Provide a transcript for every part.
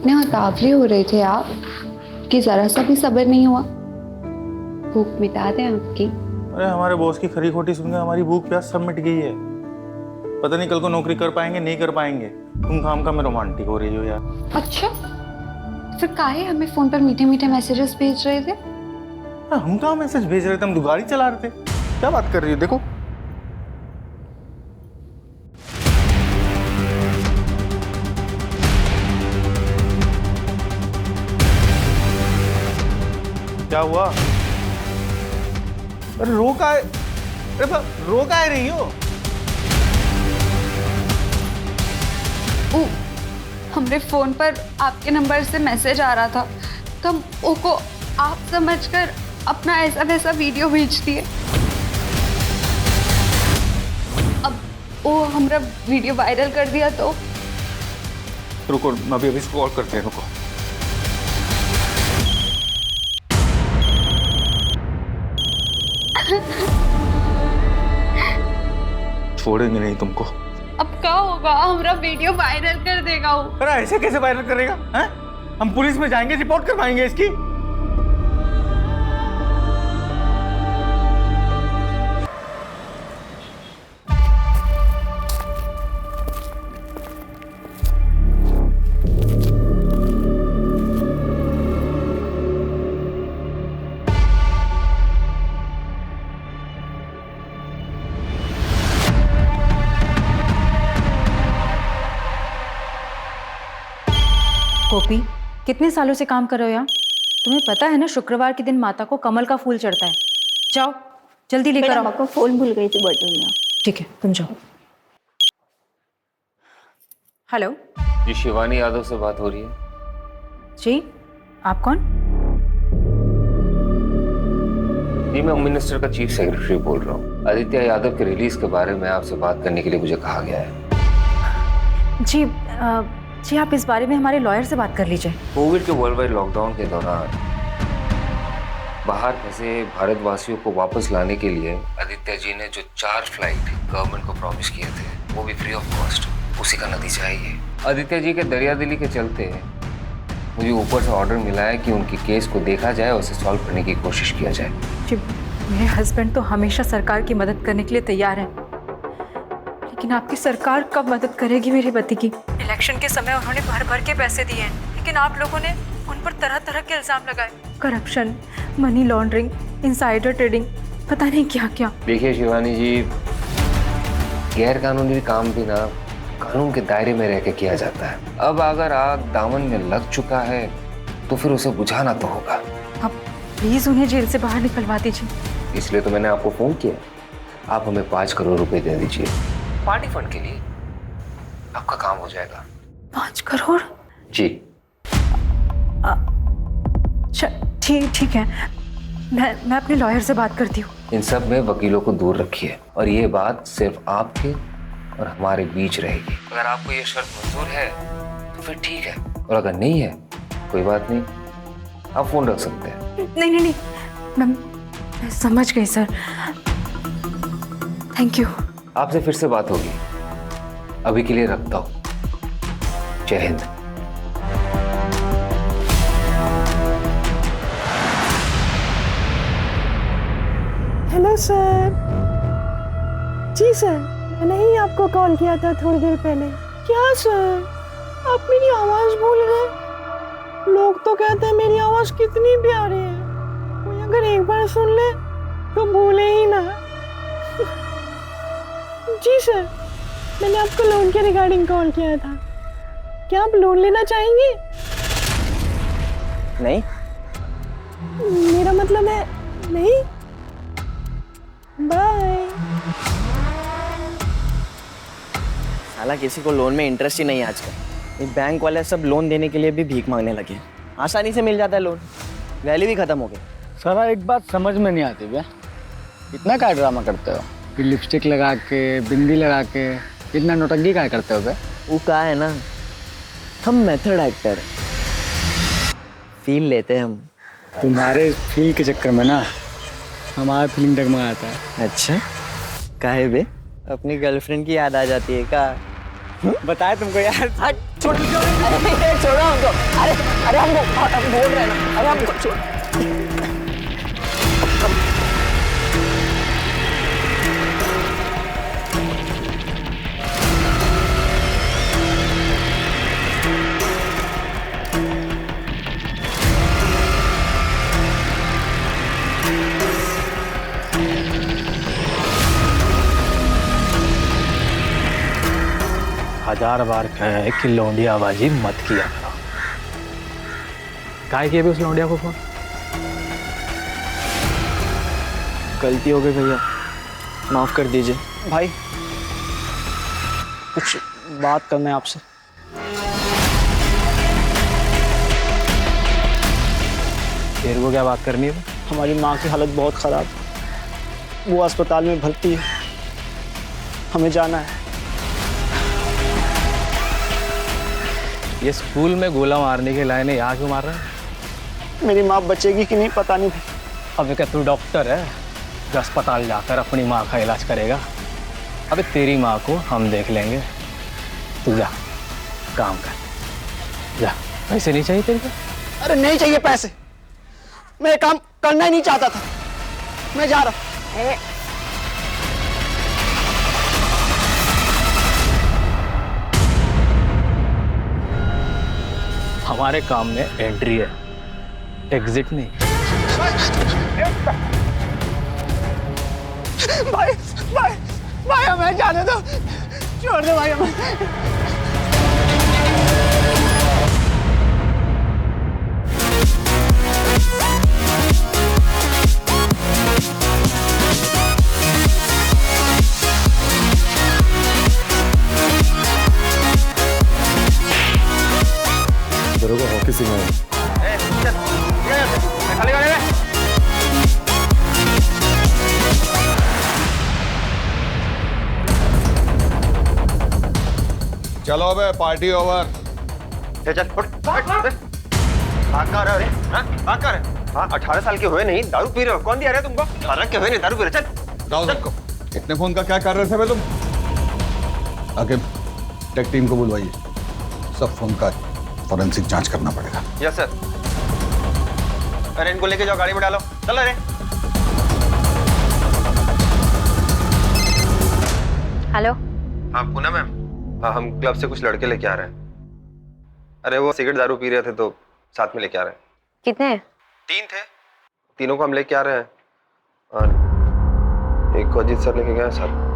इतने उतावले हो रहे थे आप कि जरा सा भी सब्र नहीं हुआ। भूख मिटा दें आपकी। अरे हमारे बॉस की खरी खोटी सुनकर हमारी भूख प्यास सब मिट गई है। पता नहीं कल को नौकरी कर पाएंगे नहीं कर पाएंगे। तुम काम में रोमांटिक हो रही हो यार। अच्छा, फिर काहे हमें फोन पर मीठे मीठे मैसेजेस भेज रहे थे? हम कहाँ मैसेज भेज रहे थे, हम तो गाड़ी चला रहे थे। क्या बात कर रही हो? देखो क्या हुआ? अरे रो का है? रो का है रही हो? हमरे फोन पर आपके नंबर से मैसेज आ रहा था तो हम को आप समझकर अपना ऐसा वैसा वीडियो भेज दिए। अब वो हमारा वीडियो वायरल कर दिया तो रुको, मैं अभी अभी कॉल करते हैं। रुको, छोड़ेंगे नहीं तुमको। अब क्या होगा? हमारा वीडियो वायरल कर देगा वो। अरे ऐसे कैसे वायरल करेगा? हैं? हम पुलिस में जाएंगे, रिपोर्ट करवाएंगे इसकी। गोपी, कितने सालों से काम कर रहे हो यहाँ? तुम्हें पता है ना शुक्रवार के दिन माता को कमल का फूल चढ़ता है। जाओ जल्दी लेकर आओ। पापा फोन भूल गई थी बटन में। ठीक है, तुम जाओ। हेलो जी, शिवानी यादव से बात हो रही है? जी, आप कौन? जी, मैं होम मिनिस्टर का चीफ सेक्रेटरी बोल रहा हूँ। आदित्य यादव के रिलीज के बारे में आपसे बात करने के लिए मुझे कहा गया है। जी आप इस बारे में हमारे लॉयर से बात कर लीजिए। कोविड के वर्ल्ड वाइड लॉकडाउन के दौरान बाहर फंसे भारतवासियों को वापस लाने के लिए आदित्य जी ने जो 4 फ्लाइट गवर्नमेंट को प्रॉमिस किए थे वो भी फ्री ऑफ कॉस्ट, उसी का नतीजा है ये। आदित्य जी के दरियादिली के चलते मुझे ऊपर से ऑर्डर मिला है कि उनकी केस को देखा जाए और उसे सॉल्व करने की कोशिश किया जाए। जी, मेरे हस्बैंड तो हमेशा सरकार की मदद करने के लिए तैयार है, लेकिन आपकी सरकार कब मदद करेगी मेरे पति की? इलेक्शन के समय उन्होंने भर भर के पैसे दिए हैं, लेकिन आप लोगों ने उन पर तरह तरह के इल्जाम लगाए। Corruption, money laundering, insider trading, पता नहीं क्या क्या। देखिए शिवानी जी, गैर कानूनी काम भी ना कानून के दायरे में रह के किया जाता है। अब अगर आग दामन में लग चुका है तो फिर उसे बुझाना तो होगा। अब प्लीज उन्हें जेल से बाहर निकलवा दीजिए। इसलिए तो मैंने आपको फोन किया। आप हमें 5 करोड़ रुपए दे दीजिए पार्टी फंड के लिए, आपका काम हो जाएगा। 5 करोड़? जी ठीक है, मैं अपने लॉयर से बात करती हूँ। इन सब में वकीलों को दूर रखिए और ये बात सिर्फ आपके और हमारे बीच रहेगी। अगर आपको ये शर्त मंजूर है तो फिर ठीक है, और अगर नहीं है कोई बात नहीं, आप फोन रख सकते हैं। नहीं, मैं समझ गई सर, थैंक यू। आपसे फिर से बात होगी, अभी के लिए रखता हूँ। जय हिंद। Hello sir. जी सर, मैंने ही आपको कॉल किया था थोड़ी देर पहले। क्या सर, आप मेरी आवाज़ भूल गए? लोग तो कहते हैं मेरी आवाज़ कितनी प्यारी है, कोई अगर एक बार सुन ले तो भूले ही ना। जी सर, मैंने आपको लोन के रिगार्डिंग कॉल किया था। क्या आप लोन लेना चाहेंगे? नहीं, मेरा मतलब है नहीं। बाय। साला किसी को लोन में इंटरेस्ट ही नहीं आजकल। ये बैंक वाले सब लोन देने के लिए भी भीख मांगने लगे। आसानी से मिल जाता है लोन, वैल्यू भी खत्म हो गई। सारा एक बात समझ में नहीं आती भैया, इतना क्या ड्रामा करते हो? कि लिपस्टिक लगा के, बिंदी लगा के इतना नौटंकी क्या करते हो? वो कहा है ना, हम मेथड एक्टर फील लेते हैं हम। तुम्हारे फील के चक्कर में ना हमारा फीलिंग डगमगाता है। अच्छा, काहे बे? अपनी गर्लफ्रेंड की याद आ जाती है क्या? बताया तुमको यार। छोड़ो हमको। अरे हम बोल रहे हैं ना। अरे हमको छोड़। हजार बार कहे कि लौंडियाबाजी मत किया करो। काहे किए भी उस लौंडिया को फोन? गलती हो गई भैया, माफ कर दीजिए। भाई कुछ बात करना है आपसे। तेरे को क्या बात करनी है? हमारी माँ की हालत बहुत ख़राब है, वो अस्पताल में भर्ती है, हमें जाना है। ये स्कूल में गोला मारने के लायने यहाँ क्यों मार रहा है? मेरी माँ बचेगी कि नहीं पता नहीं भाई। अबे क्या तू डॉक्टर है जो अस्पताल जाकर अपनी माँ का इलाज करेगा? अबे तेरी माँ को हम देख लेंगे, तू जा काम कर जा। पैसे नहीं चाहिए तेरे को? अरे नहीं चाहिए पैसे, मैं काम करना ही नहीं चाहता था, मैं जा रहा हूँ। हमारे काम में एंट्री है, एग्जिट नहीं। भाई भाई भाई हमें जाने दो, छोड़ दो भाई हमें। किसी में चलो अबे पार्टी ओवर। चल उठ। भाग कहाँ रहे? हाँ भाग कहाँ रहे? हाँ 18 साल के हुए नहीं दारू पी रहे हो? कौन दिया रहे तुमको? 18 के हुए नहीं दारू पी रहे? चल जाओ सबको। इतने फोन का क्या कर रहे थे बे तुम? आके टेक टीम को बुलवाइए, सब फोन का फॉरेंसिक जांच करना पड़ेगा। Yes sir. अरे इनको लेके जाओ, गाड़ी में डालो, चलो रे। हेलो। हाँ पूनम मैम, हाँ हम क्लब से कुछ लड़के लेके आ रहे हैं। अरे वो सिगरेट दारू पी रहे थे तो साथ में लेके आ रहे हैं। कितने हैं? 3 थे, तीनों को हम लेके आ रहे हैं और एक को अजीत सर लेके गए सर।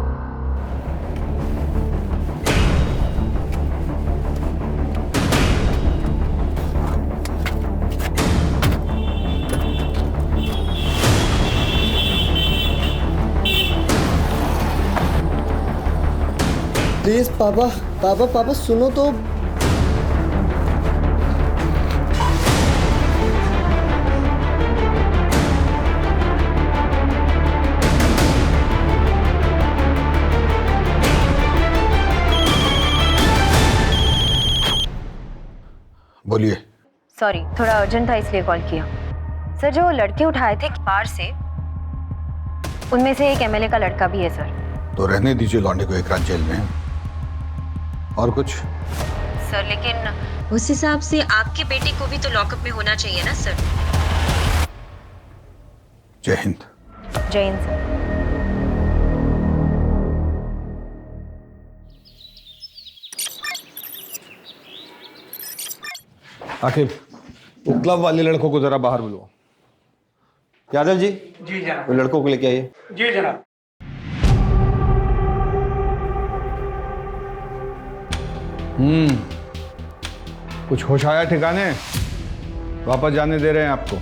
प्लीज पापा पापा पापा सुनो तो। बोलिए। सॉरी, थोड़ा अर्जेंट था इसलिए कॉल किया। सर जो लड़के उठाए थे बाहर से, उनमें से एक एमएलए का लड़का भी है सर। तो रहने दीजिए लौंडे को एक रात जेल में। और कुछ? सर लेकिन उस हिसाब से आपकी बेटी को भी तो लॉकअप में होना चाहिए ना सर। जय हिंद। जय हिंद सर। आखिर वो क्लब वाले लड़कों को जरा बाहर बुलवाओ। यादव जी। जी जनाब। लड़कों को लेके आइए। जी जनाब। कुछ होश आया ठिकाने? वापस जाने दे रहे हैं आपको,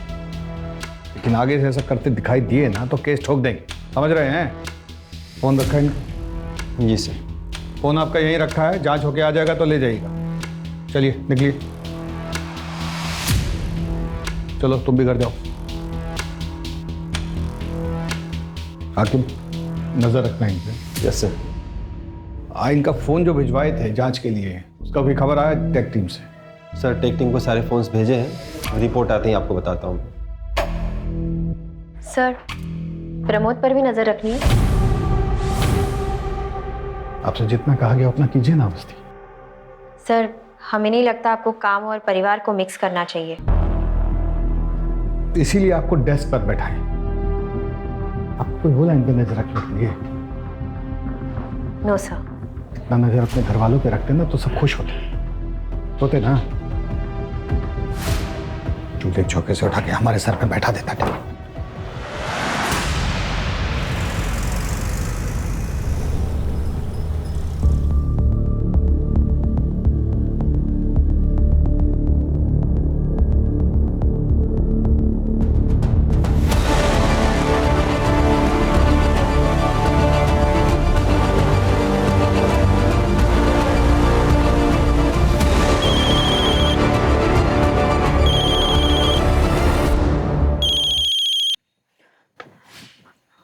लेकिन आगे से ऐसा करते दिखाई दिए ना तो केस ठोक देंगे, समझ रहे हैं? फोन रखा है? जी सर। फोन आपका यहीं रखा है, जांच होके आ जाएगा तो ले जाइएगा। चलिए निकलिए, चलो तुम भी घर जाओ। हाकिम नजर रखना इन पे। Yes sir. इनका फोन जो भिजवाए थे जांच के लिए, उसका भी खबर आया टेक टीम से? सर टेक टीम को सारे फोन्स भेजे हैं, रिपोर्ट आते ही आपको बताता हूँ। सर प्रमोद पर भी नजर रखनी है। आपसे जितना कहा गया उतना कीजिए ना बस्ती। सर, हमें नहीं लगता आपको काम और परिवार को मिक्स करना चाहिए। इसीलिए आपको डेस्क पर बैठाए। आपको बोला इन पर नजर रखने के लिए? No sir. इतना नजर अपने घर वालों पे रखते ना तो सब खुश होते ना। चूल्हे चौके से उठा के हमारे सर पे बैठा देता था।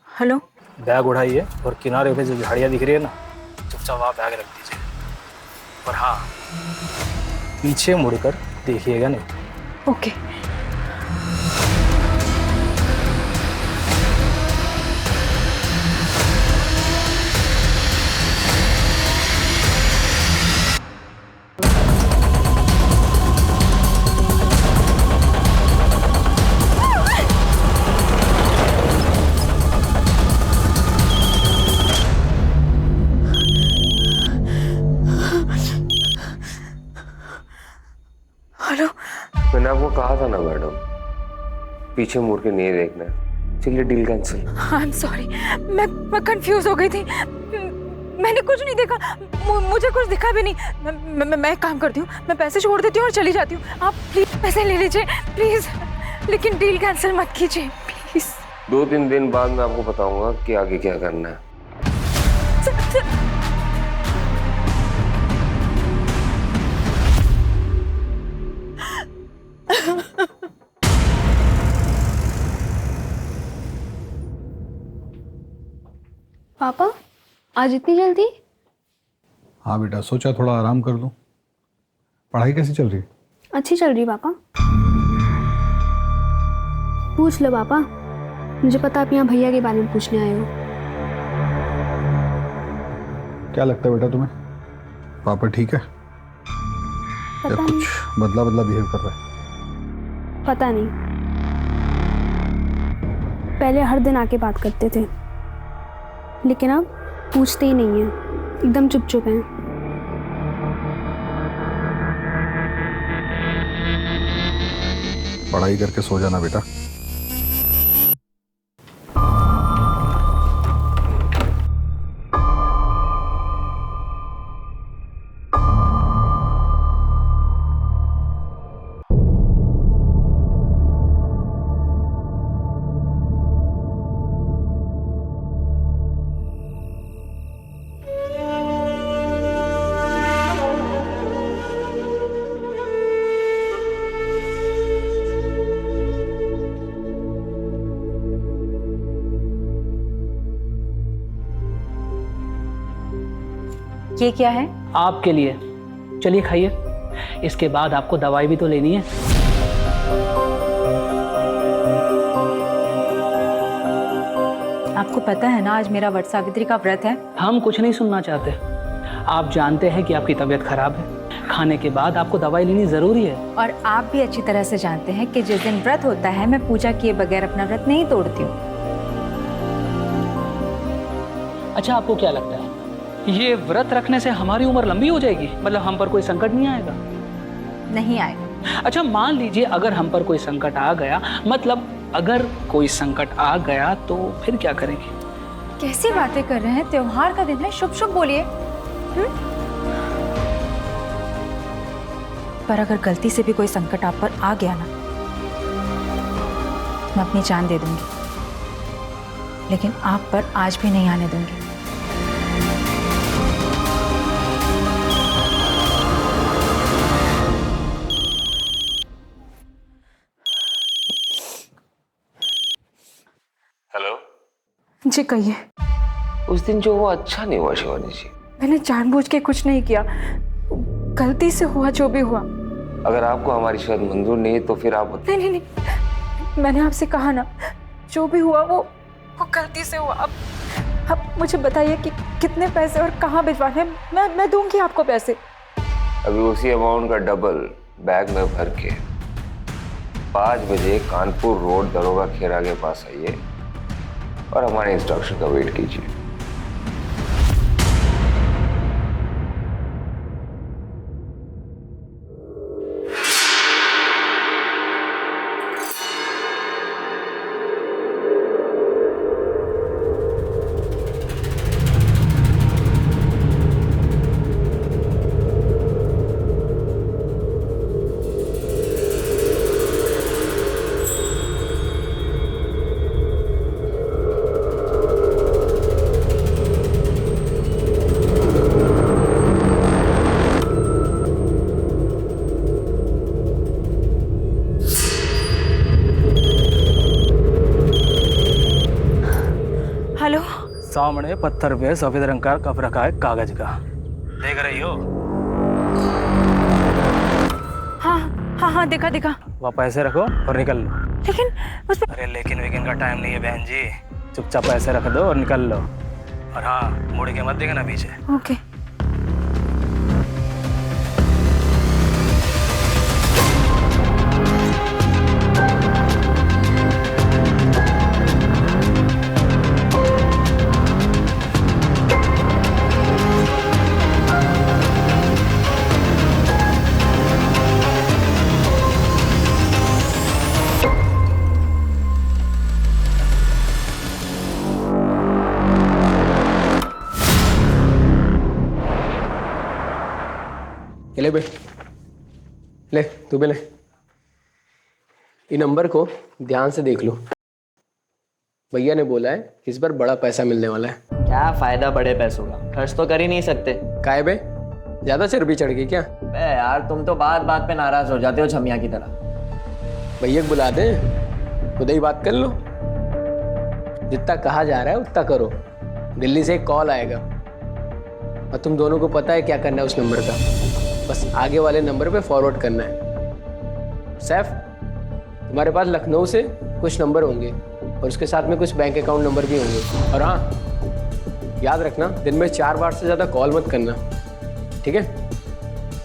हेलो। बैग उठाइए और किनारे पे जो झाड़ियाँ दिख रही है ना, चुपचाप वहाँ बैग रख दीजिए। और हाँ, पीछे मुड़कर देखिएगा नहीं। ओके। मैंने आपको कहा था ना मैडम, पीछे मुड़ के नहीं देखना है। चलिए deal cancel. I am sorry, मैं कंफ्यूज हो गई थी। मैंने कुछ नहीं देखा, मुझे कुछ दिखा भी नहीं। मैं एक काम करती हूँ, मैं पैसे छोड़ देती हूँ और चली जाती हूँ। आप प्लीज पैसे ले लीजिए प्लीज, लेकिन डील कैंसिल मत कीजिए प्लीज। 2-3 दिन बाद मैं आपको बताऊंगा कि आगे क्या करना है। पापा, आज इतनी जल्दी? हाँ बेटा, सोचा थोड़ा आराम कर लूं। पढ़ाई कैसी चल रही है? अच्छी चल रही पापा। पूछ लो पापा, मुझे पता आप यहाँ भैया के बारे में पूछने आए हो। क्या लगता है बेटा तुम्हें, पापा ठीक है या कुछ बदला बिहेव कर रहा है? पता नहीं, पहले हर दिन आके बात करते थे, लेकिन अब पूछते ही नहीं है, एकदम चुप हैं। पढ़ाई करके सो जाना बेटा। ये क्या है? आपके लिए, चलिए खाइए। इसके बाद आपको दवाई भी तो लेनी है। आपको पता है ना आज मेरा वट सावित्री का व्रत है। हम कुछ नहीं सुनना चाहते। आप जानते हैं कि आपकी तबीयत खराब है, खाने के बाद आपको दवाई लेनी जरूरी है। और आप भी अच्छी तरह से जानते हैं कि जिस दिन व्रत होता है मैं पूजा किए बगैर अपना व्रत नहीं तोड़ती हूँ। अच्छा, आपको क्या लगता है ये व्रत रखने से हमारी उम्र लंबी हो जाएगी? मतलब हम पर कोई संकट नहीं आएगा? नहीं आएगा। अच्छा, मान लीजिए अगर हम पर कोई संकट आ गया, मतलब अगर कोई संकट आ गया तो फिर क्या करेंगे? कैसी बातें कर रहे हैं, त्योहार का दिन है, शुभ शुभ बोलिए। पर अगर गलती से भी कोई संकट आप पर आ गया ना, मैं अपनी जान दे दूंगी, लेकिन आप पर आज भी नहीं आने दूंगी। हेलो जी कहिए। उस दिन जो हुआ अच्छा नहीं हुआ शिवानी जी। मैंने जानबूझ के कुछ नहीं किया, गलती से हुआ जो भी हुआ। अगर आपको हमारी शायद मंजूर नहीं है तो फिर आप नहीं, मैंने आपसे कहा ना, जो भी हुआ वो गलती से हुआ। अब मुझे बताइए कि कितने पैसे और कहाँ भिजवाने हैं। मैं दूंगी आपको पैसे। अभी उसी अमाउंट का डबल बैग में भर के 5 बजे कानपुर रोड दरोगा खेरा के पास आइए और हमारे इंस्ट्रक्शन का वेट कीजिए। हेलो। सामने पत्थर पे सफेद रंग का कप रखा है कागज का, देख रही हो? हाँ हाँ हाँ, देखा देखा। वहाँ पैसे रखो और निकल लो। लेकिन उस पर अरे लेकिन वेकिन का टाइम नहीं है बहन जी, चुपचाप पैसे रख दो और निकल लो। और हाँ, मुड़ के मत देखना पीछे। ओके। ले बे, ले तू भी ले। ये नंबर को ध्यान से देख लो। भैया ने बोला है इस बार बड़ा पैसा मिलने वाला है। क्या फायदा बड़े पैसों का, खर्च तो कर ही नहीं सकते। काहे बे, ज्यादा चर्बी चढ़ गई क्या? बे यार, तुम तो बात बात पे नाराज हो जाते हो छमिया की तरह। भैया को बुला दे, खुद ही बात कर लो। जितना कहा जा रहा है उतना करो। दिल्ली से एक कॉल आएगा और तुम दोनों को पता है क्या करना है उस नंबर का। बस आगे वाले नंबर पे फॉरवर्ड करना है। सैफ, तुम्हारे पास लखनऊ से कुछ नंबर होंगे और उसके साथ में कुछ बैंक अकाउंट नंबर भी होंगे। और हाँ, याद रखना दिन में 4 बार से ज़्यादा कॉल मत करना, ठीक है?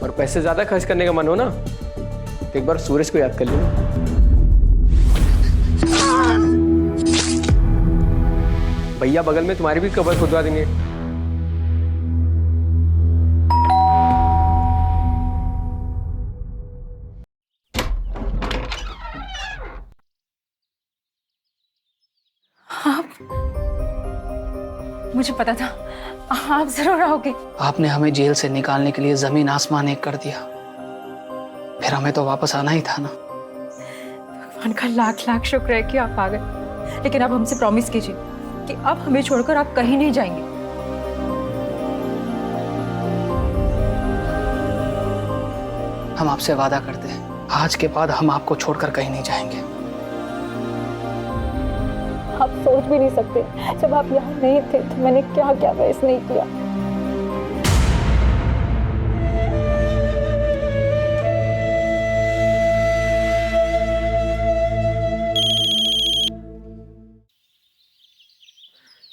और पैसे ज़्यादा खर्च करने का मन हो ना तो एक बार सूरज को याद कर लेना। भैया बगल में तुम्हारी भी कबर खुदवा देंगे। मुझे पता था आप जरूर आओगे। आपने हमें जेल से निकालने के लिए जमीन आसमान एक कर दिया, फिर हमें तो वापस आना ही था ना। भगवान का लाख लाख शुक्र है कि आप आ गए। लेकिन आप हमसे प्रॉमिस कीजिए कि अब हमें छोड़कर आप कहीं नहीं जाएंगे। हम आपसे वादा करते हैं, आज के बाद हम आपको छोड़कर कहीं नहीं जाएंगे। आप सोच भी नहीं सकते, जब आप यहाँ नहीं थे तो मैंने क्या क्या बहस नहीं किया।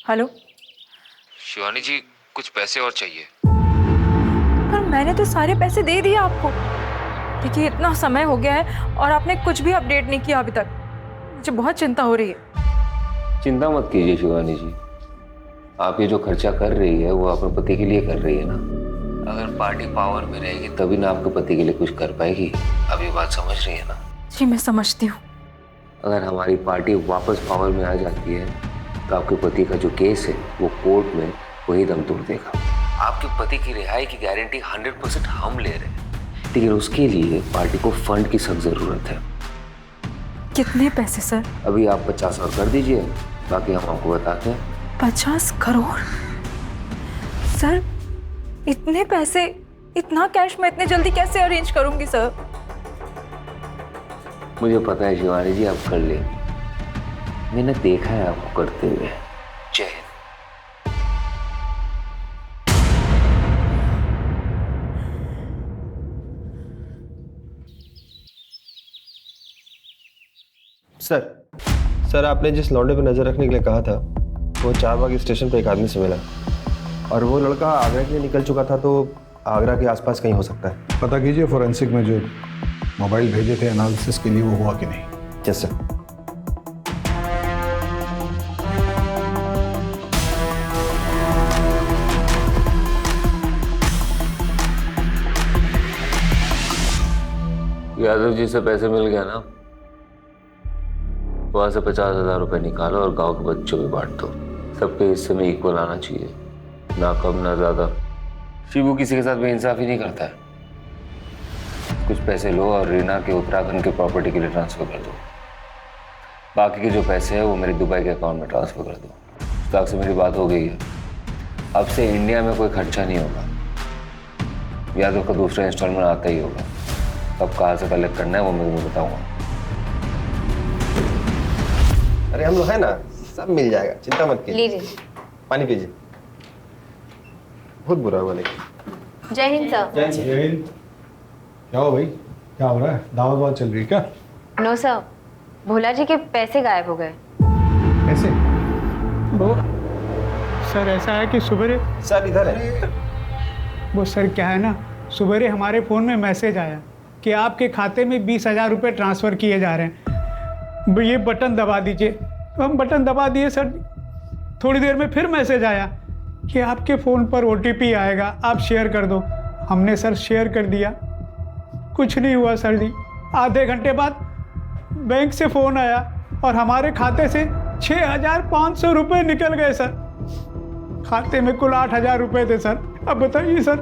हेलो शिवानी जी, कुछ पैसे और चाहिए। पर मैंने तो सारे पैसे दे दिए आपको। देखिए, इतना समय हो गया है और आपने कुछ भी अपडेट नहीं किया अभी तक। मुझे बहुत चिंता हो रही है। चिंता मत कीजिए शिवानी जी, आप ये जो खर्चा कर रही है वो अपने पति के लिए कर रही है ना। अगर पार्टी पावर में रहेगी तभी ना आपके पति के लिए कुछ कर पाएगी। अब ये बात समझ रही है ना? जी मैं समझती हूँ। अगर हमारी पार्टी वापस पावर में आ जाती है तो आपके पति का जो केस है वो कोर्ट में वही दम तोड़ देगा। आपके पति की रिहाई की गारंटी 100% हम ले रहे हैं, लेकिन उसके लिए पार्टी को फंड की सख्त जरूरत है। कितने पैसे सर? अभी आप 50 और कर दीजिए, बाकी हम आपको बताते हैं। 50 करोड़? सर इतने पैसे, इतना कैश मैं इतने जल्दी कैसे अरेंज करूंगी सर? मुझे पता है शिवानी जी, आप कर लेंगे। मैंने देखा है आपको करते हुए। जय हिंद। सर आपने जिस लौंडे पर नजर रखने के लिए कहा था वो 4 बाग स्टेशन पे एक आदमी से मिला और वो लड़का आगरा के लिए निकल चुका था, तो आगरा के आसपास कहीं हो सकता है। पता कीजिए फॉरेंसिक में जो मोबाइल भेजे थे एनालिसिस के लिए वो हुआ कि नहीं। Yes sir. यादव जी से पैसे मिल गया ना, वहां से 50,000 रुपए निकालो और गांव के बच्चों में बांट दो। सबके हिस्से में इक्वल आना चाहिए, ना कम ना ज्यादा। शिबू किसी के साथ बेइंसाफी नहीं करता है। कुछ पैसे लो और रीना के उत्तराखंड के प्रॉपर्टी के लिए ट्रांसफर कर दो। बाकी के जो पैसे हैं वो मेरे दुबई के अकाउंट में ट्रांसफर कर दो। मुश्ताक से मेरी बात हो गई है, अब से इंडिया में कोई खर्चा नहीं होगा। यादव का दूसरा इंस्टॉलमेंट आता ही होगा। कब कहाँ से कलेक्ट करना है वो मैं तुम्हें बताऊंगा। अरे हम लोग है ना, सब मिल जाएगा, चिंता मत कीजिए। पानी पीजिए। बहुत बुरा हुआ लेकिन। जय हिंद सर। जय हिंद। क्या हो भाई, क्या हो रहा है? दावत वावत चल रही है क्या? नो सर, भोला जी के पैसे गायब हो गए। कैसे? वो सर ऐसा है कि सुबह सर इधर है। वो सर क्या है ना, सुबह हमारे फ़ोन में मैसेज आया कि आपके खाते में 20,000 रुपये ट्रांसफ़र किए जा रहे हैं, ये बटन दबा दीजिए। तो हम बटन दबा दिए सर। थोड़ी देर में फिर मैसेज आया कि आपके फ़ोन पर OTP आएगा, आप शेयर कर दो। हमने सर शेयर कर दिया, कुछ नहीं हुआ सर जी। आधे घंटे बाद बैंक से फ़ोन आया और हमारे खाते से 6,500 रुपये निकल गए सर। खाते में कुल 8,000 रुपये थे सर। अब बताइए सर,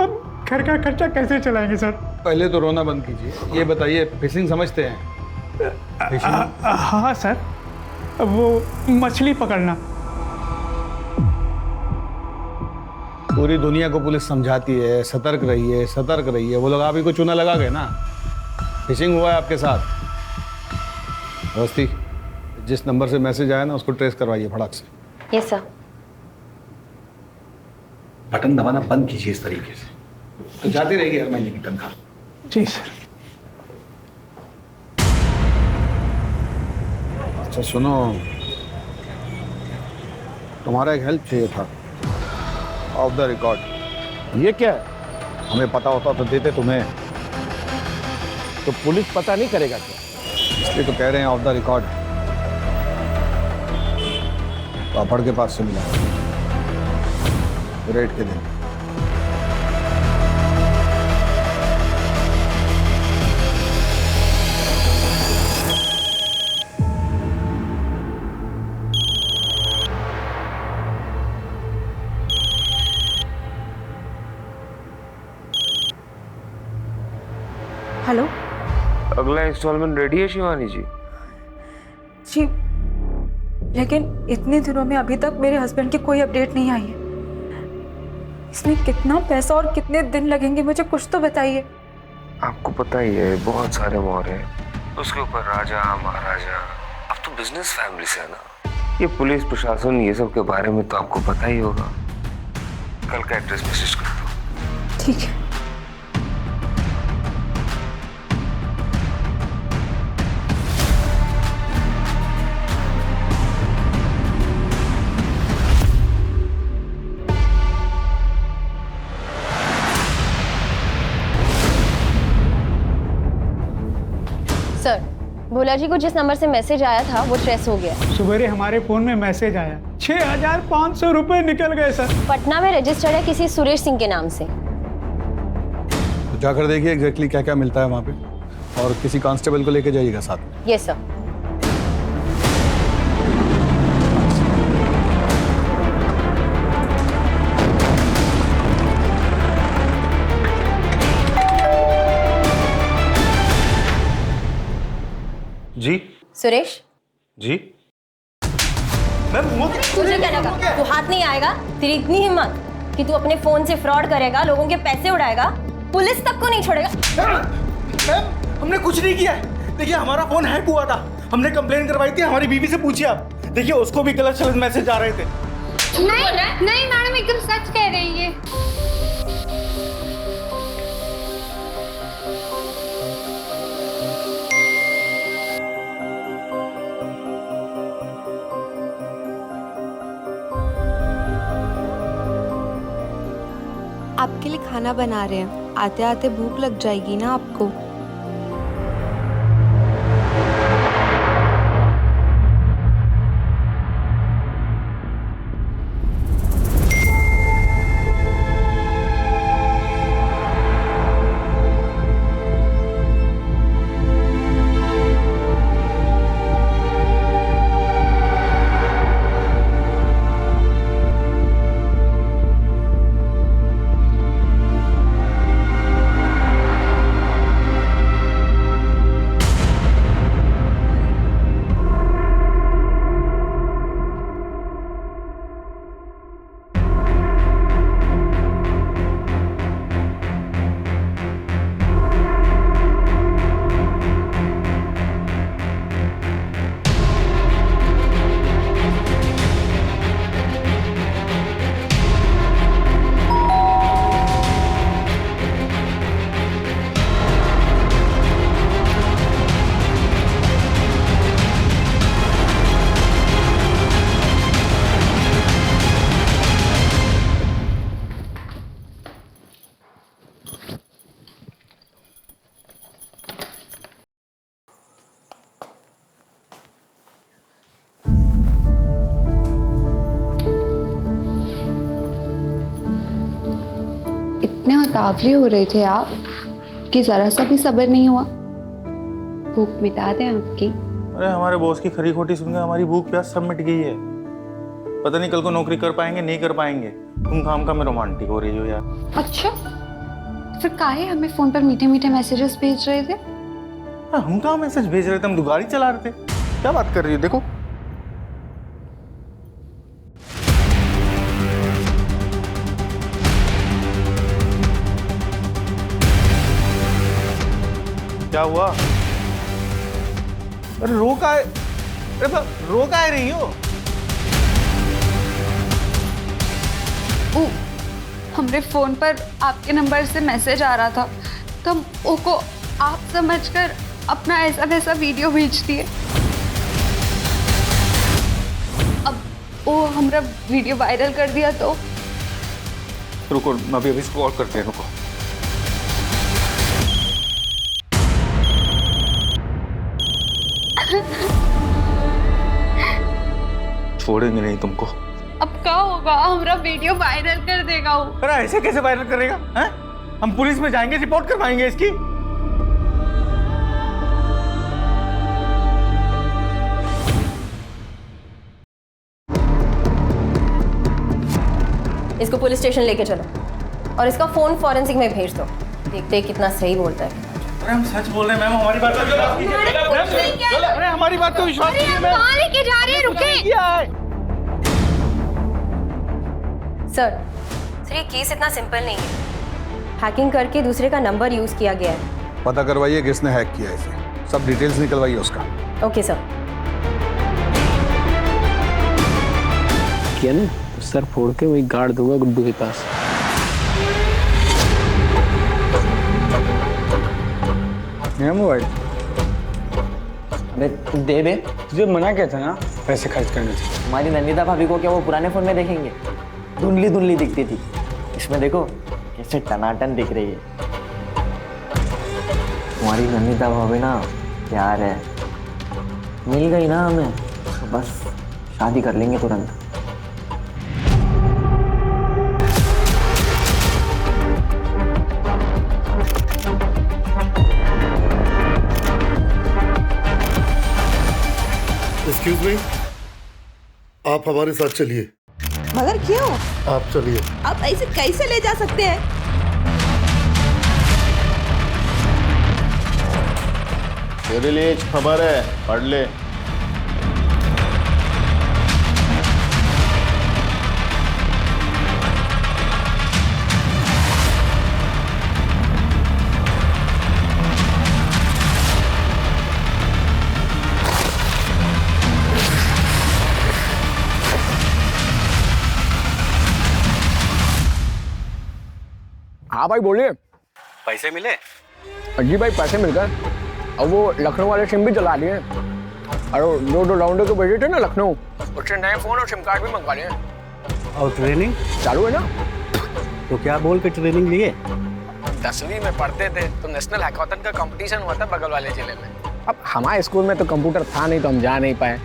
अब घर का खर्चा कैसे चलाएंगे सर? पहले तो रोना बंद कीजिए। ये बताइए, फिशिंग समझते हैं? हाँ सर, वो मछली पकड़ना। पूरी दुनिया को पुलिस समझाती है सतर्क रहिए सतर्क रहिए। वो लोग आप ही को चूना लगा गए ना। फिशिंग हुआ है आपके साथ। दोस्ती, जिस नंबर से मैसेज आया ना उसको ट्रेस करवाइए फटाक से। Yes sir. बटन दबाना बंद कीजिए इस तरीके से, तो जाती रहेगी हर महीने की तनख्वाह। जी सर। अच्छा सुनो, तुम्हारा एक हेल्प चाहिए था, ऑफ द रिकॉर्ड। ये क्या है? हमें पता होता तो देते तुम्हें। तो पुलिस पता नहीं करेगा क्या? इसलिए तो कह रहे हैं ऑफ द रिकॉर्ड। पापड़ के पास से मिला रेट के दिन। हेलो अगला इंस्टॉलमेंट रेडी है शिवानी जी? जी, लेकिन इतने दिनों में अभी तक मेरे हस्बैंड की कोई अपडेट नहीं आई है। इसमें कितना पैसा और कितने दिन लगेंगे, मुझे कुछ तो बताइए। आपको पता ही है बहुत सारे मोहर हैं, उसके ऊपर राजा महाराजा। अब तो बिजनेस फैमिली से है ना, ये पुलिस प्रशासन ये सब के बारे में तो आपको पता ही होगा। कल का एड्रेस मैसेज कर दो। ठीक है। सर, भोला जी को जिस नंबर से मैसेज आया था वो ट्रेस हो गया। सुबह हमारे फ़ोन में मैसेज आया, 6,500 रुपये निकल गए सर। पटना में रजिस्टर्ड है किसी सुरेश सिंह के नाम से। तो जाकर देखिए एग्जैक्टली क्या क्या मिलता है वहाँ पे, और किसी कांस्टेबल को लेके जाइएगा साथ में। Yes sir. जी सुरेश जी। तुझे क्या लगा तू हाथ नहीं आएगा? तेरी इतनी हिम्मत कि तू अपने फोन से फ्रॉड करेगा, लोगों के पैसे उड़ाएगा, पुलिस तक को नहीं छोड़ेगा। मैम हमने कुछ नहीं किया है। देखिए हमारा फोन हैक हुआ था, हमने कंप्लेन करवाई थी। हमारी बीवी से पूछिए आप, देखिए उसको भी गलत सलत मैसेज आ रहे थे। नहीं मैडम, एकदम सच कह रही है। आपके लिए खाना बना रहे हैं, आते आते भूख लग जाएगी ना आपको। इतने उतावले हो रहे थे आप कि जरा सा भी सब्र नहीं हुआ। भूख मिटा दें आपकी। अरे हमारे बॉस की खरी खोटी सुनकर हमारी भूख प्यास सब मिट गई है। पता नहीं कल को नौकरी कर पाएंगे नहीं कर पाएंगे। तुम काम में रोमांटिक हो रही हो यार। अच्छा, फिर काहे हमें फोन पर मीठे मीठे मैसेजेस भेज रहे थे? हम कहाँ मैसेज भेज रहे थे, हम तो गाड़ी चला रहे थे। क्या बात कर रही हो? देखो क्या हुआ? अरे रो का है, रो का है रही हो? हमरे फोन पर आपके नंबर से मैसेज आ रहा था तो हम ओको आप समझकर अपना ऐसा वैसा वीडियो भेज दिए। अब वो हमारा वीडियो वायरल कर दिया तो रुको, मैं अभी इसको कॉल करते हैं। रुको, छोड़ेंगे नहीं तुमको। अब क्या होगा? हमारा वीडियो वायरल कर देगा वो। अरे ऐसे कैसे वायरल करेगा? हैं? हम पुलिस में जाएंगे, रिपोर्ट करवाएंगे इसकी। इसको पुलिस स्टेशन लेके चलो और इसका फोन फॉरेंसिक में भेज दो। देखते हैं कितना सही बोलता है। अरे हम सच बोल रहे हैं मैम, हमारी बात पर विश्वास कीजिए। अरे हमारी बात पर विश्वास कीजिए मैम। कहां लेके जा रहे हैं? रुके सर, ये केस इतना सिंपल नहीं है। हैकिंग करके दूसरे का नंबर यूज किया गया है। पता करवाइए किसने हैक किया इसे, सब डिटेल्स निकलवाइए उसका। Okay sir. किया ना तो सर फोड़ के वही गाड़ दूंगा गुड्डू के पास। मोबाइल दे बे, तुझे मना किया था ना पैसे खर्च करने से। हमारी नंदिता भाभी को क्या वो पुराने फोन में देखेंगे? धुंधली धुंधली दिखती थी, इसमें देखो कैसे टनाटन दिख रही है। तुम्हारी नंदिता भाभी ना प्यार है, मिल गई ना हमें तो बस शादी कर लेंगे तुरंत। एक्सक्यूज मी, आप हमारे साथ चलिए। मगर क्यों? आप चलिए। आप ऐसे कैसे ले जा सकते हैं? तेरे लिए एक खबर है, पढ़ ले। हाँ भाई बोलिए। पैसे मिले? जी भाई पैसे मिल गए। अब वो लखनऊ वाले सिम भी चला लिए। अरे दो राउंडर को भेजे थे ना लखनऊ, उससे नए फोन और सिम कार्ड भी मंगवा लिए। और ट्रेनिंग चालू है ना? तो क्या बोल के ट्रेनिंग लिए? 10वीं में पढ़ते थे तो नेशनल हैकाथन का कंपटीशन हुआ था बगल वाले जिले में। अब हमारे स्कूल में तो कंप्यूटर था नहीं तो हम जा नहीं पाए।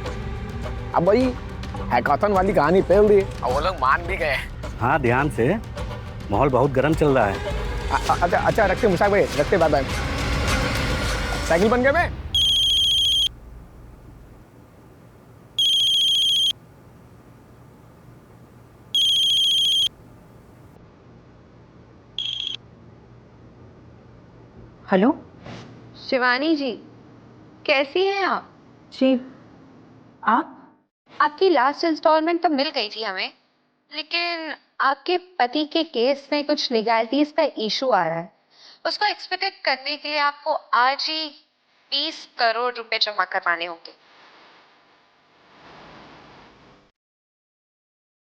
अब वही हैकाथन वाली कहानी फैल दी और वो लोग मान भी गए। हाँ ध्यान से, माहौल बहुत गर्म चल रहा है। अच्छा रखते मुशाक भाई, रखते बाय बाय। साइकिल बन गए मैं। हेलो शिवानी जी, कैसी हैं आप? जी, आप? आपकी लास्ट इंस्टॉलमेंट तो मिल गई थी हमें, लेकिन आपके पति के केस में कुछ लीगैलिटीज का इशू आ रहा है। उसको एक्सपेक्टेड करने के लिए आपको आज ही 20 करोड़ रुपए जमा करवाने होंगे।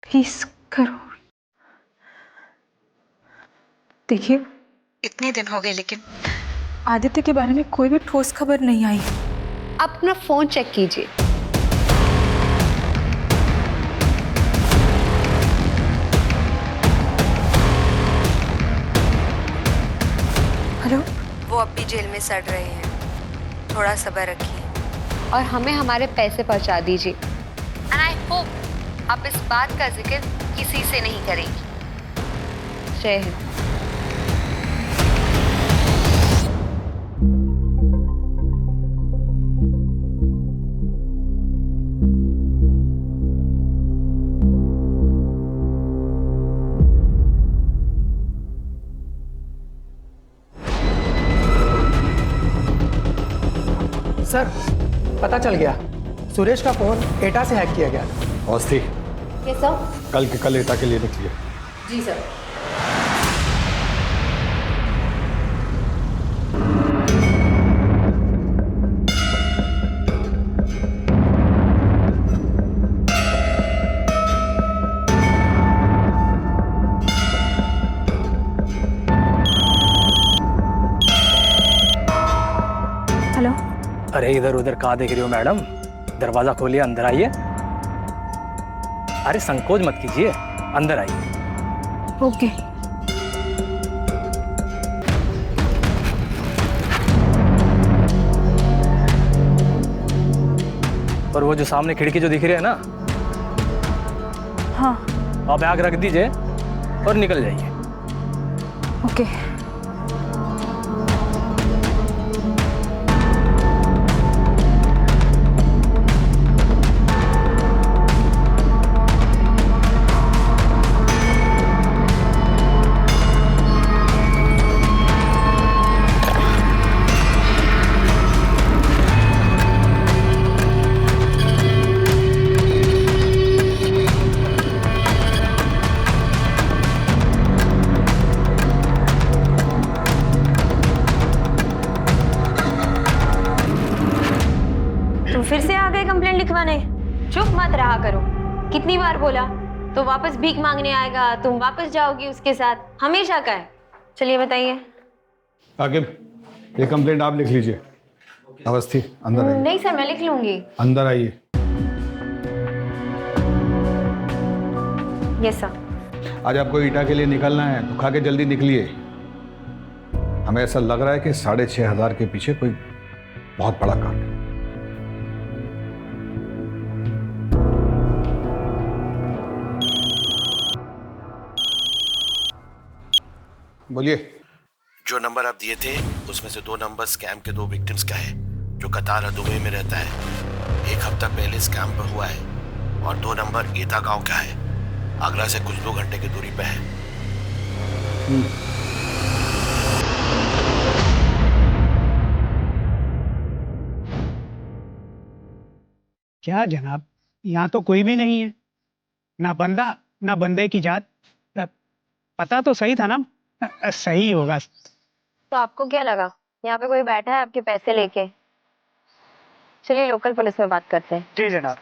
20 करोड़? देखिए, इतने दिन हो गए लेकिन आदित्य के बारे में कोई भी ठोस खबर नहीं आई। आप अपना फोन चेक कीजिए। हेलो? वो अब भी जेल में सड़ रहे हैं, थोड़ा सब्र रखिए और हमें हमारे पैसे पहुंचा दीजिए। एंड आई होप आप इस बात का जिक्र किसी से नहीं करेंगी। जय हिंद। सर, पता चल गया, सुरेश का फोन एटा से हैक किया गया। अवस्थी, ये सब? कल के कल एटा के लिए निकलिए। जी सर। हेलो? अरे इधर उधर कहाँ देख रही हो मैडम? दरवाजा खोलिए, अंदर आइए। अरे संकोच मत कीजिए, अंदर आइए। ओके। और वो जो सामने खिड़की जो दिख रही है ना, हाँ। आप बैग रख दीजिए और निकल जाइए। ओके। फिर से आ गए कंप्लेंट लिखवाने? चुप मत रहा करो। कितनी बार बोला? तो वापस भीख मांगने आएगा, तुम वापस जाओगी उसके साथ, हमेशा का है। चलिए बताइए। आकिब, ये कंप्लेंट आप लिख लीजिए। अवस्थी, अंदर आइए। नहीं सर, मैं लिख लूंगी। अंदर आइए। Yes sir. आज आपको ईटा के लिए निकलना है तो खा के जल्दी निकलिए। हमें ऐसा लग रहा है कि 6,500 के पीछे कोई बहुत बड़ा काम है। बोलिए। जो नंबर आप दिए थे उसमें से 2 नंबर स्कैम के 2 विक्टिम्स का है, जो कतार दुबई में रहता है। 1 हफ्ता पहले स्कैम पर हुआ है। और 2 नंबर ईटा गांव का है, आगरा से कुछ 2 घंटे की दूरी पे है। क्या जनाब, यहाँ तो कोई भी नहीं है, ना बंदा ना बंदे की जात। पता तो सही था ना? सही होगा। तो आपको क्या लगा यहाँ पे कोई बैठा है आपके पैसे लेके? चलिए लोकल पुलिस में बात करते हैं। जी जनाब।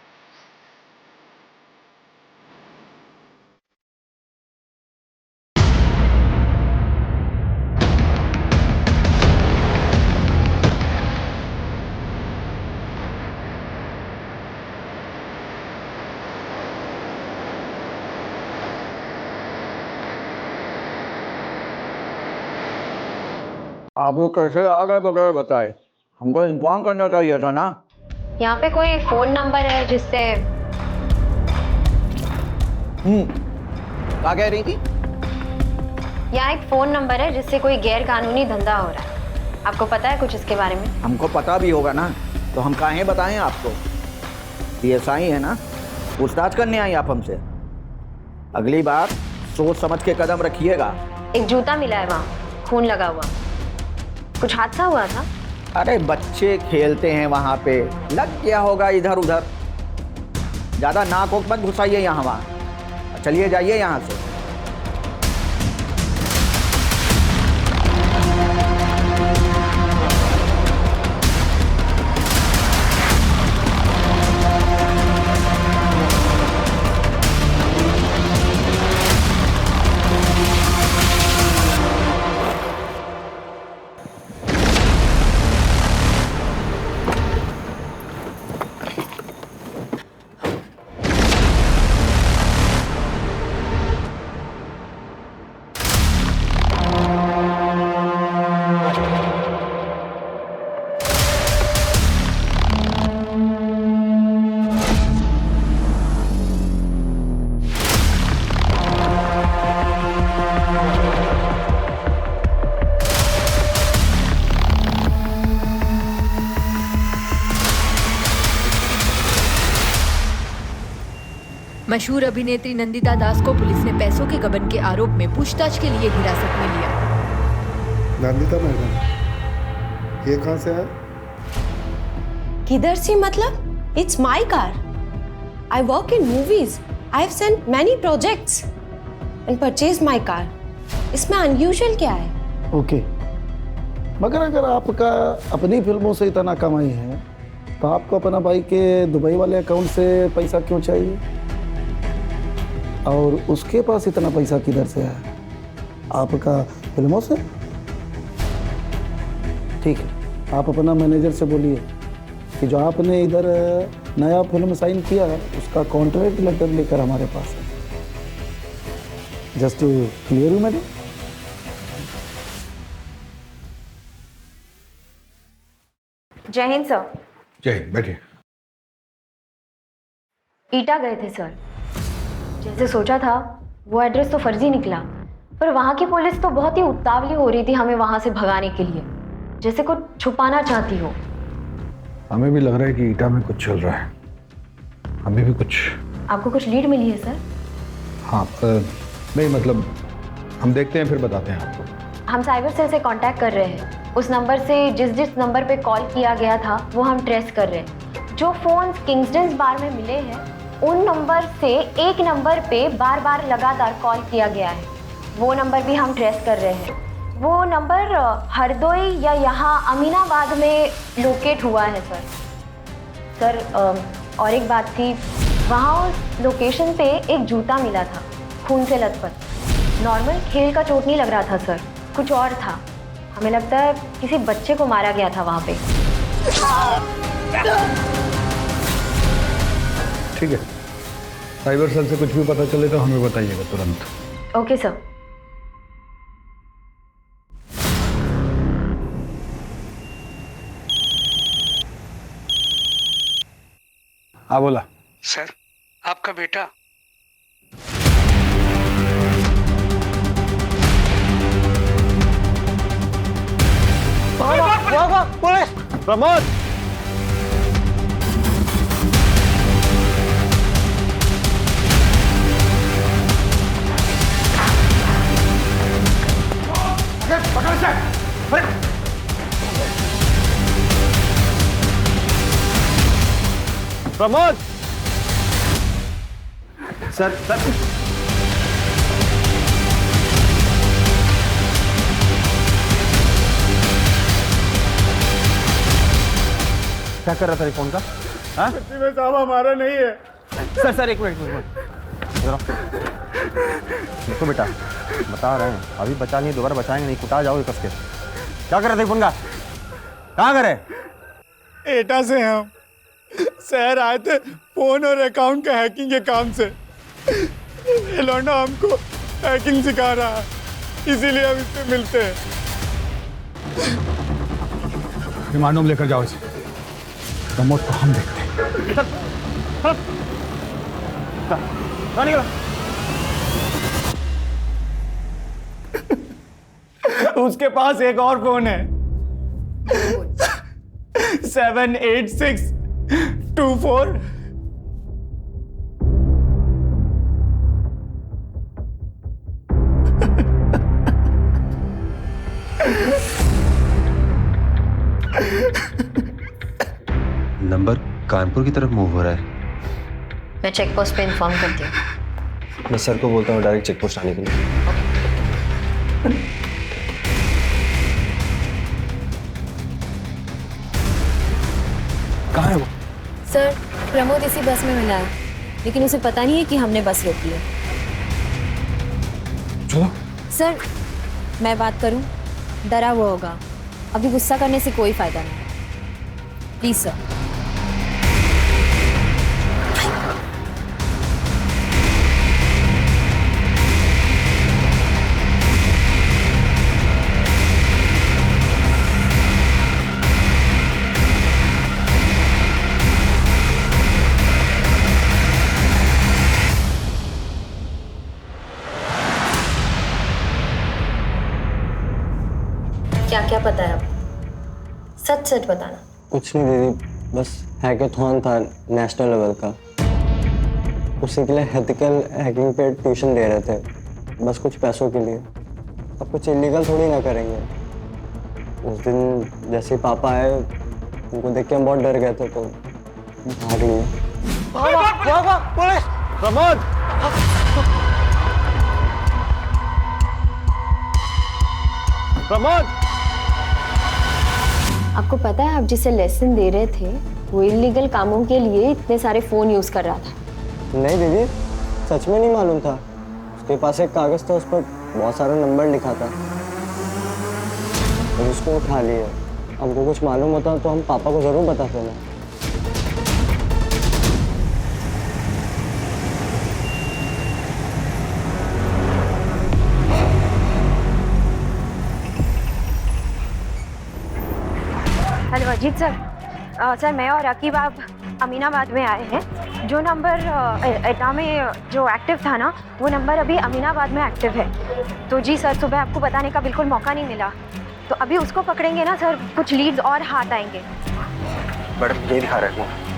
आप लोग कैसे आ गए बगैर बताए? हमको इन्फॉर्म करना चाहिए था ना। यहाँ पे कोई फोन नंबर है जिससे क्या कह रही थी? यहाँ एक फोन नंबर है जिससे कोई गैर कानूनी धंधा हो रहा है। आपको पता है कुछ इसके बारे में? हमको पता भी होगा ना, तो हम काहे बताएं आपको? PSI है ना, पूछताछ करने आई आप हमसे। अगली बार सोच समझ के कदम रखिएगा। एक जूता मिला है वहाँ, खून लगा हुआ। कुछ हादसा हुआ था? अरे बच्चे खेलते हैं वहाँ पे, लग गया होगा इधर उधर। ज्यादा नाक ओक मत घुसाइए यहाँ वहाँ। चलिए जाइए यहाँ से। मशहूर अभिनेत्री नंदिता दास को पुलिस ने पैसों के गबन के आरोप में पूछताछ के लिए हिरासत में लिया। नंदिता मैडम, ये कहाँ से है? किधर से मतलब? It's my car. I work in movies. I have sent many projects and purchase my car. इसमें अनयूजुअल क्या है? ओके, मगर अगर आपका अपनी फिल्मों से इतना कमाई है तो आपको अपना भाई के दुबई वाले अकाउंट से पैसा क्यों चाहिए? और उसके पास इतना पैसा किधर से है? आपका फिल्मों से? ठीक है, आप अपना मैनेजर से बोलिए कि जो आपने इधर नया फिल्म साइन किया है उसका कॉन्ट्रैक्ट लेटर लेकर हमारे पास है। Just to clear you madam. जय हिंद सर। जय हिंद, बैठिए। ईटा गए थे सर। जैसे सोचा था वो एड्रेस तो फर्जी निकला, पर वहाँ की पुलिस तो बहुत ही उतावली हो रही थी हमें वहाँ से भगाने के लिए, जैसे कुछ छुपाना चाहती हो। हमें भी लग रहा है कि ईटा में कुछ चल रहा है। हमें भी कुछ। आपको कुछ लीड मिली है सर? हाँ, नहीं मतलब हम देखते हैं फिर बताते हैं आपको। हम साइबर सेल से कांटेक्ट कर रहे हैं। उस नंबर से जिस जिस नंबर पे कॉल किया गया था वो हम ट्रेस कर रहे हैं। जो फोन किंग्सटन बार में मिले हैं उन नंबर से एक नंबर पे बार बार लगातार कॉल किया गया है। वो नंबर भी हम ट्रेस कर रहे हैं। वो नंबर हरदोई या यहाँ अमीनाबाद में लोकेट हुआ है सर। और एक बात थी, वहाँ उस लोकेशन पे एक जूता मिला था खून से लथपथ। नॉर्मल खेल का चोट नहीं लग रहा था सर, कुछ और था। हमें लगता है किसी बच्चे को मारा गया था वहाँ पे। ठीक है, साइबर सेल से कुछ भी पता चले तो हमें बताइएगा तुरंत। Okay sir. हाँ बोला। सर, आपका बेटा प्रमोद, पकड़ से। प्रमोद। सर क्या कर रहा था फोन का? हाँ साहब हमारा नहीं है। सर एक मिनट देखो बेटा, बता रहे हैं अभी बचा नहीं, दोबारा बचाएंगे नहीं, कुटा जाओगे कस के। क्या कर रहे थे फोन का? कहाँ करे? एटा से हम शहर आए थे फोन और अकाउंट का हैकिंग के काम से। ये लौंडा हमको हैकिंग सिखा रहा है, इसीलिए हम इससे मिलते हैं। रिमांडो में लेकर जाओ इसे। प्रमोद को हम देखते हैं। उसके पास एक और फोन है 78624। नंबर कानपुर की तरफ मूव हो रहा है। मैं चेक पोस्ट पे इन्फॉर्म करती हूँ। मैं सर को बोलता हूँ डायरेक्ट चेक पोस्ट आने के लिए। कहाँ है वो? सर प्रमोद इसी बस में मिला है, लेकिन उसे पता नहीं है कि हमने बस रोकी है। चलो। सर मैं बात करूं, डरा हुआ होगा, अभी गुस्सा करने से कोई फायदा नहीं। Please sir. क्या क्या पता है आपको? सच सच बताना। कुछ नहीं दीदी, बस हैकेथॉन था नेशनल लेवल का, उसी के लिए एथिकल हैकिंग पे ट्यूशन दे रहे थे, बस कुछ पैसों के लिए। अब कुछ इलीगल थोड़ी ना करेंगे। उस दिन जैसे पापा आए उनको देख के हम बहुत डर गए थे तो भाग लिए। पुलिस! प्रमोद! प्रमोद! आपको पता है आप जिसे लेसन दे रहे थे वो इलीगल कामों के लिए इतने सारे फोन यूज कर रहा था। नहीं दीदी, सच में नहीं मालूम था। उसके पास एक कागज था, उस पर बहुत सारा नंबर लिखा था और उसको उठा लिए। हमको कुछ मालूम होता तो हम पापा को जरूर बताते ना। Hello Ajit sir. सर मैं और रकीब आप अमीनाबाद में आए हैं। जो नंबर एटा में जो एक्टिव था ना, वो नंबर अभी अमीनाबाद में एक्टिव है। तो जी सर, सुबह आपको बताने का बिल्कुल मौका नहीं मिला, तो अभी उसको पकड़ेंगे ना सर, कुछ लीड्स और हाथ आएंगे। मैडम ये दिखा रहे हैं।